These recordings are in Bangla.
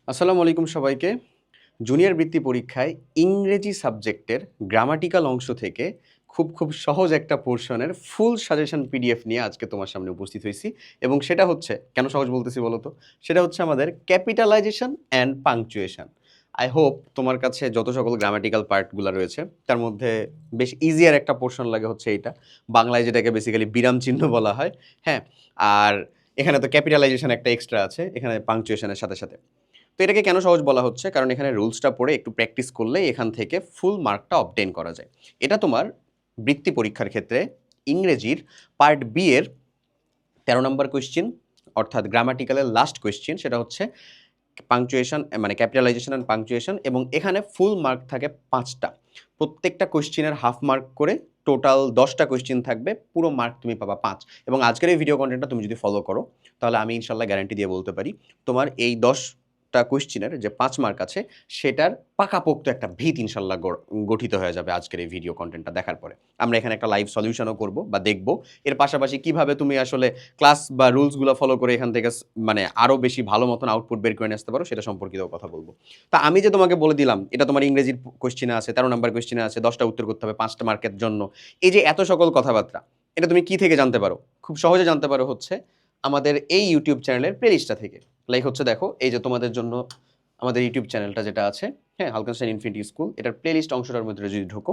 আসসালামু আলাইকুম সবাইকে। জুনিয়র বৃত্তি পরীক্ষায় ইংরেজি সাবজেক্টের গ্রামাটিক্যাল অংশ থেকে খুব সহজ একটা পোরশনের ফুল সাজেশন পিডিএফ নিয়ে আজকে তোমার সামনে উপস্থিত হইছি এবং সেটা হচ্ছে কেন সহজ বলতেছি বলো তো? সেটা হচ্ছে আমাদের capitalization and punctuation. I hope তোমার কাছে যত সকল গ্রামাটিক্যাল পার্টগুলা রয়েছে তার মধ্যে বেশ ইজিয়ার একটা পোরশন লাগে হচ্ছে এইটা। বাংলায় যেটাকে বেসিক্যালি বিরাম চিহ্ন বলা হয়। হ্যাঁ? আর এখানে তো ক্যাপিটালাইজেশন একটা এক্সট্রা আছে এখানে পাংচুয়েশনের সাথে। তো এটাকে কেন সহজ বলা হচ্ছে? কারণ এখানে রুলসটা পড়ে একটু প্র্যাকটিস করলেই এখান থেকে ফুল মার্কটা অবটেইন করা যায়। এটা তোমার বৃত্তি পরীক্ষার ক্ষেত্রে ইংরেজির পার্ট বি এর ১৩ নম্বর কোয়েশ্চেন অর্থাৎ গ্রামাটিক্যালের লাস্ট কোয়েশ্চেন সেটা হচ্ছে পাংচুয়েশন মানে ক্যাপিটালাইজেশন অ্যান্ড পাংচুয়েশন এবং এখানে ফুল মার্ক থাকে ৫টা। প্রত্যেকটা কোয়েশ্চেনের হাফ মার্ক করে টোটাল ১০টা কোয়েশ্চেন থাকবে, পুরো মার্ক তুমি পাবা ৫ এবং আজকের এই ভিডিও কনটেন্টটা তুমি যদি ফলো করো তাহলে আমি ইনশাল্লাহ গ্যারান্টি দিয়ে বলতে পারি তোমার এই ১০টা কোয়েশ্চেনের যে ৫ মার্ক আছে সেটার পাকাপোক্ত একটা ভিত ইনশাল্লাহ গঠিত হয়ে যাবে আজকের এই ভিডিও কনটেন্টটা দেখার পরে। আমরা এখানে একটা লাইভ সলিউশনও করব বা দেখব। এর পাশাপাশি কিভাবে তুমি আসলে ক্লাস বা রুলসগুলো ফলো করে এখান থেকে মানে আরও বেশি ভালো মতন আউটপুট বের করে নিয়ে আসতে পারো সেটা সম্পর্কিতও কথা বলবো। তা আমি যে তোমাকে বলে দিলাম এটা তোমার ইংরেজির কোয়েশ্চেনে আছে, ১৩ নম্বর কোয়েশ্চেনে আছে, ১০টা উত্তর করতে হবে ৫টা মার্কের জন্য। এই যে এত সকল কথাবার্তা এটা তুমি কি থেকে জানতে পারো? খুব সহজে জানতে পারো হচ্ছে আমাদের এই ইউটিউব চ্যানেলের প্লেলিস্টটা থেকে। লাইক হচ্ছে দেখো এই যে তোমাদের জন্য আমাদের ইউটিউব চ্যানেলটা যেটা আছে, হ্যাঁ, হালকানস্টাইন ইনফিনিটি স্কুল, এটার প্লেলিস্ট অংশটার মধ্যে যদি ঢোকো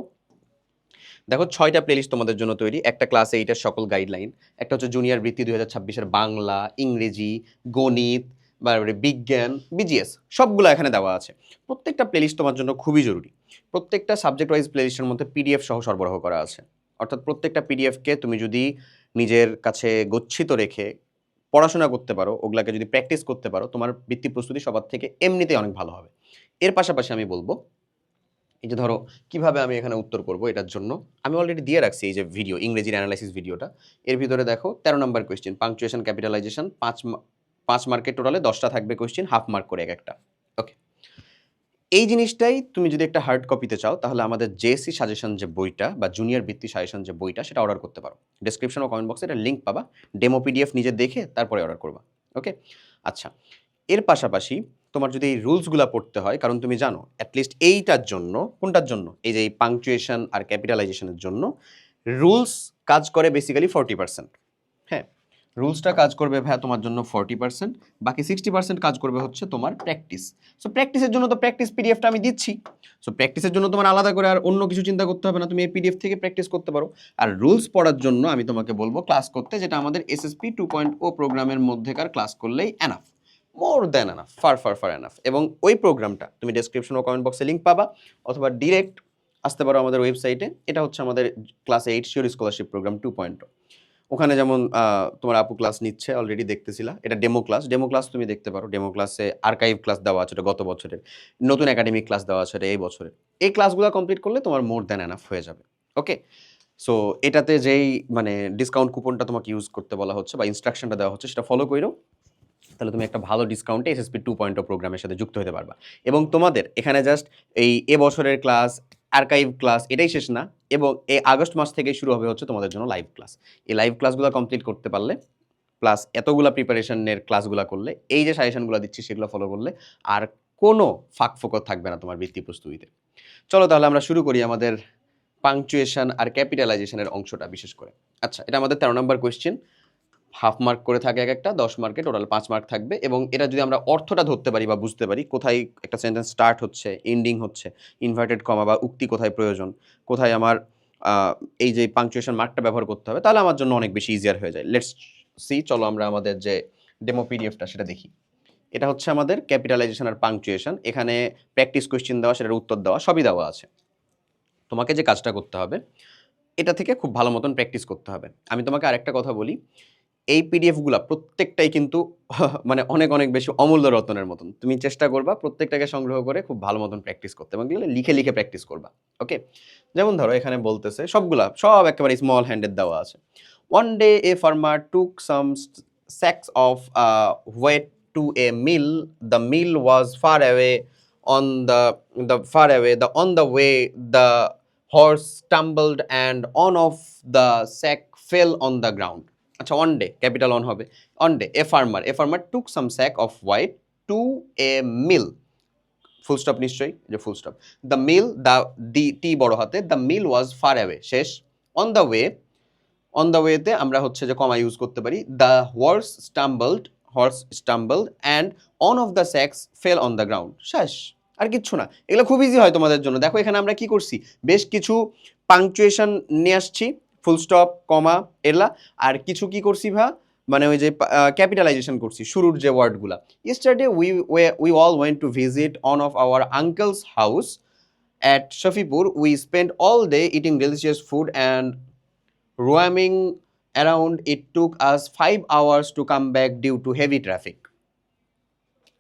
দেখো ৬টা প্লেলিস্ট তোমাদের জন্য তৈরি। একটা ক্লাস 8 এর সকল গাইডলাইন, একটা হচ্ছে জুনিয়র বৃত্তি ২০২৬ এর বাংলা, ইংরেজি, গণিত, তারপরে বিজ্ঞান, বিজিএস সবগুলো এখানে দেওয়া আছে। প্রত্যেকটা প্লেলিস্ট তোমার জন্য খুবই জরুরি। প্রত্যেকটা সাবজেক্ট ওয়াইজ প্লেলিস্টের মধ্যে পিডিএফ সহ সরবরাহ করা আছে। অর্থাৎ প্রত্যেকটা পিডিএফকে তুমি যদি নিজের কাছে গচ্ছিত রেখে পড়াশোনা করতে পারো, ওগুলাকে যদি প্র্যাকটিস করতে পারো, তোমার বৃত্তি প্রস্তুতি সবার থেকে এমনিতেই অনেক ভালো হবে। এর পাশাপাশি আমি বলব এই যে ধরো কিভাবে আমি এখানে উত্তর করব এটার জন্য আমি অলরেডি দিয়ে রাখছি এই যে ভিডিও ইংরেজির অ্যানালাইসিস ভিডিওটা। এর ভিতরে দেখো ১৩ নম্বর কোয়েশ্চেন পাংচুয়েশন ক্যাপিটালাইজেশন ৫ মার্কের টোটালে ১০টা থাকবে কোয়েশ্চেন, হাফ মার্ক করে এক একটা। ওকে, এই জিনিসটাই তুমি যদি একটা হার্ড কপিতে চাও তাহলে আমাদের জেএসসি সাজেশন যে বইটা বা জুনিয়র বৃত্তি সাজেশন যে বইটা সেটা অর্ডার করতে পারো। ডেসক্রিপশন ও কমেন্ট বক্সে এটা লিঙ্ক পাবা, ডেমো পিডিএফ নিজে দেখে তারপরে অর্ডার করবা। ওকে, আচ্ছা, এর পাশাপাশি তোমার যদি এই রুলসগুলা পড়তে হয়, কারণ তুমি জানো অ্যাটলিস্ট এইটার জন্য, কোনটার জন্য, এই যে এই পাংচুয়েশন আর ক্যাপিটালাইজেশনের জন্য রুলস কাজ করে বেসিক্যালি 40%। হ্যাঁ, রুলসটা কাজ করবে ভাইয়া তোমার জন্য 40%, বাকি 60% কাজ করবে হচ্ছে তোমার প্র্যাকটিস। সো প্র্যাকটিসের জন্য তো প্র্যাকটিস পিডিএফটা আমি দিচ্ছি। সো প্র্যাকটিসের জন্য তোমার আলাদা করে আর অন্য কিছু চিন্তা করতে হবে না, তুমি এই পিডিএফ থেকে প্র্যাকটিস করতে পারো। আর রুলস পড়ার জন্য আমি তোমাকে বলবো ক্লাস করতে, যেটা আমাদের এসএসপি 2.0 প্রোগ্রামের মধ্যেকার ক্লাস করলেই enough, more than enough, far enough. এবং ওই প্রোগ্রামটা তুমি ডেসক্রিপশন ও কমেন্ট বক্সে লিঙ্ক পাবা অথবা ডিরেক্ট আসতে পারো আমাদের ওয়েবসাইটে। এটা হচ্ছে আমাদের ক্লাস 8 শিওর স্কলারশিপ প্রোগ্রাম 2.0। ওখানে যেমন তোমার আপু ক্লাস নিচ্ছে অলরেডি দেখতেছিলা। এটা ডেমো ক্লাস তুমি দেখতে পারো। ডেমো ক্লাসে আর্কাইভ ক্লাস দেওয়া আছে এটা গত বছরের। নতুন একাডেমিক ক্লাস দেওয়া আছে এটা এই বছরের। এই ক্লাসগুলো কমপ্লিট করলে তোমার মোর দ্যান এনাফ হয়ে যাবে। ওকে? সো এটাতে যেই মানে ডিসকাউন্ট কুপনটা তোমাকে ইউজ করতে বলা হচ্ছে বা ইনস্ট্রাকশনটা দেওয়া হচ্ছে সেটা ফলো কইরো। তাহলে তুমি একটা ভালো ডিসকাউন্টে এসএসপি 2.0 প্রোগ্রামের সাথে যুক্ত হতে পারবা। এবং তোমাদের এখানে জাস্ট এই বছরের ক্লাস, আর্কাইভ ক্লাস এটাই শেষ না, এবং এই আগস্ট মাস থেকেই শুরু হবে হচ্ছে তোমাদের জন্য লাইভ ক্লাস। এই লাইভ ক্লাসগুলো কমপ্লিট করতে পারলে প্লাস এতগুলা প্রিপারেশনের ক্লাসগুলো করলে, এই যে সাজেশনগুলো দিচ্ছি সেগুলো ফলো করলে আর কোনো ফাঁকফোকর থাকবে না তোমার বৃত্তি প্রস্তুতিতে। চলো তাহলে আমরা শুরু করি আমাদের পাংচুয়েশন আর ক্যাপিটালাইজেশনের অংশটা বিশেষ করে। আচ্ছা, এটা আমাদের 13 নম্বর কোয়েশ্চেন। হাফ মার্ক করে থাকে এক একটা, 10 মার্কে টোটাল 5 মার্ক থাকবে এবং এটা যদি আমরা অর্থটা ধরতে পারি বা বুঝতে পারি কোথায় একটা সেন্টেন্স স্টার্ট হচ্ছে, এন্ডিং হচ্ছে, ইনভার্টেড কমা বা উক্তি কোথায় প্রয়োজন, কোথায় আমার এই যে পাংচুয়েশন মার্কটা ব্যবহার করতে হবে, তাহলে আমার জন্য অনেক বেশি ইজিয়ার হয়ে যায়। লেটস সি, চলো আমরা আমাদের যে ডেমো পিডিএফটা সেটা দেখি। এটা হচ্ছে আমাদের ক্যাপিটালাইজেশন আর পাংচুয়েশন। এখানে প্র্যাকটিস কোয়েশ্চেন দেওয়া, সেটার উত্তর দেওয়া সবই দেওয়া আছে। তোমাকে যে কাজটা করতে হবে এটা থেকে খুব ভালো মতন প্র্যাকটিস করতে হবে। আমি তোমাকে আরেকটা কথা বলি, এই পিডিএফগুলা প্রত্যেকটাই কিন্তু মানে অনেক বেশি অমূল্য রত্নের মতন। তুমি চেষ্টা করবা প্রত্যেকটাকে সংগ্রহ করে খুব ভালো মতন প্র্যাকটিস করতে এবং এগুলো লিখে প্র্যাকটিস করবা। ওকে? যেমন ধরো এখানে বলতেছে সব একেবারে স্মল হ্যান্ডেড দেওয়া আছে। One day a farmer took some sacks of wheat to a mill. The mill was far away. On the way the horse stumbled and one of the sack fell on the ground. আচ্ছা, ওয়ান ডে ক্যাপিটাল অন হবে। On day a farmer took some sack of white to a mill, full stop নিশ্চয়ই, যে full stop, the mill, the T বড় হাতে, the meal was far away, শেষ। অন দ্য ওয়েতে আমরা হচ্ছে যে কমা ইউজ করতে পারি, the horse stumbled and one of the sacks fell on the ground, শেষ। আর কিচ্ছু না, এগুলো খুব ইজি হয় তোমাদের জন্য। দেখো এখানে আমরা কি করছি, বেশ কিছু পাংচুয়েশন নিয়ে আসছি, ফুল স্টপ, কমা, এলা, আর কিছু কি করছি মানে ওই যে ক্যাপিটালাইজেশন করছি শুরুর যে ওয়ার্ডগুলা। Yesterday we all went to visit on of our uncle's house at Shafipur. We spent all day eating delicious food and roaming around. It took us 5 hours to come back due to heavy traffic.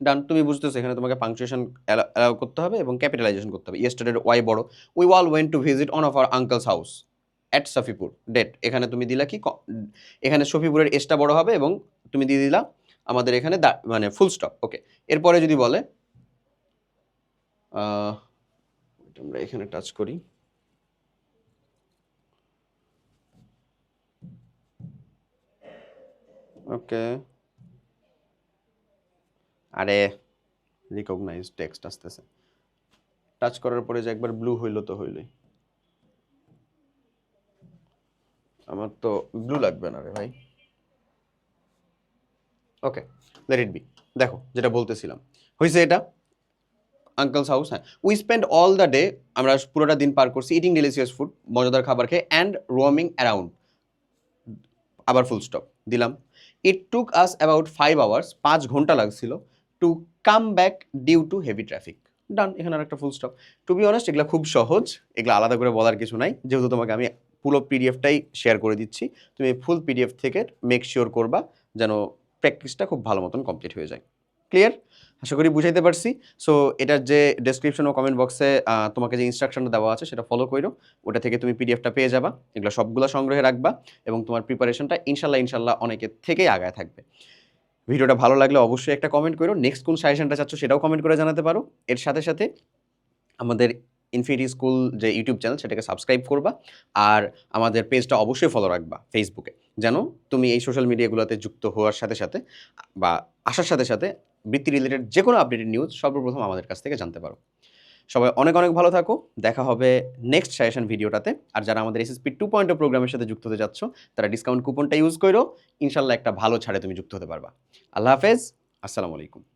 ডান, তুমি বুঝতেছো এখানে তোমাকে পাংচুয়েশন অ্যালাউ করতে হবে এবং ক্যাপিটালাইজেশন করতে হবে। ইয়েস্টারডে ওয়াই বড়, we all went to visit on of our uncle's house at Safipur, date এখানে তুমি দিলা কি, এখানে সফিপুরের এসটা বড় হবে এবং তুমি দিয়ে দিলা আমাদের এখানে মানে ফুল স্টপ। ওকে, এরপরে যদি বলে আমরা এখানে টাচ করি, ওকে, আরে রিকগনাইজ টেক্সট আসতেছে, টাচ করার পরে যে একবার ব্লু হইলো তো হইলই, আমার তো ব্লু লাগবে না রে ভাই। ওকে, লেট ইট বি। দেখো যেটা বলতেছিলাম হয়েছে এটা আঙ্কেলস হাউস। হ্যাঁ, we spend all the day, আমরা পুরোটা দিন পার করছি ইটিং ডেলিশিয়াস ফুড, মজাদার খাবার খেয়ে, অ্যান্ড রোমিং অ্যারাউন্ড, আবার ফুল স্টপ দিলাম। ইট টুক আস অ্যাবাউট 5 আওয়ার্স, 5 ঘন্টা লাগছিল, to come back due to heavy traffic. Done, এখানে আর একটা full stop. To be honest এগুলো খুব সহজ, এগুলো আলাদা করে বলার কিছু নাই, যেহেতু তোমাকে আমি পুরো পিডিএফটাই শেয়ার করে দিচ্ছি, তুমি ফুল পিডিএফ থেকে মেক শিওর করবা যেন প্র্যাকটিসটা খুব ভালো মতন কমপ্লিট হয়ে যায়। ক্লিয়ার? আশা করি বুঝাইতে পারছি। সো এটার যে ডেসক্রিপশন ও কমেন্ট বক্সে তোমাকে যে ইনস্ট্রাকশনটা দেওয়া আছে সেটা ফলো করো, ওটা থেকে তুমি পিডিএফটা পেয়ে যাবা, এগুলো সবগুলো সংগ্রহে রাখবা এবং তোমার প্রিপারেশনটা ইনশাল্লাহ অনেকের থেকেই আগায় থাকবে। ভিডিওটা ভালো লাগলে অবশ্যই একটা কমেন্ট করো, নেক্সট কোন সাজেশনটা চাচ্ছ সেটাও কমেন্ট করে জানাতে পারো। এর সাথে সাথে আমাদের ইনফিনিটি স্কুল যে ইউটিউব চ্যানেল সেটাকে সাবস্ক্রাইব করবা, আর আমাদের পেজটা অবশ্যই ফলো রাখবা ফেসবুকে, যেন তুমি এই সোশ্যাল মিডিয়াগুলোতে যুক্ত হওয়ার সাথে সাথে বা আসার সাথে সাথে বৃত্তি রিলেটেড যে কোনো আপডেটেড নিউজ সর্বপ্রথম আমাদের কাছ থেকে জানতে পারো। সবাই অনেক অনেক ভালো থাকো, দেখা হবে নেক্সট সাজেশন ভিডিওটাতে। আর যারা আমাদের এসএসপি 2.0 প্রোগ্রামের সাথে যুক্ত হতে যাচ্ছ তারা ডিসকাউন্ট কুপনটা ইউজ করো, ইনশাল্লাহ একটা ভালো ছাড়ে তুমি যুক্ত হতে পারবা। আল্লাহ হাফেজ, আসসালামু আলাইকুম।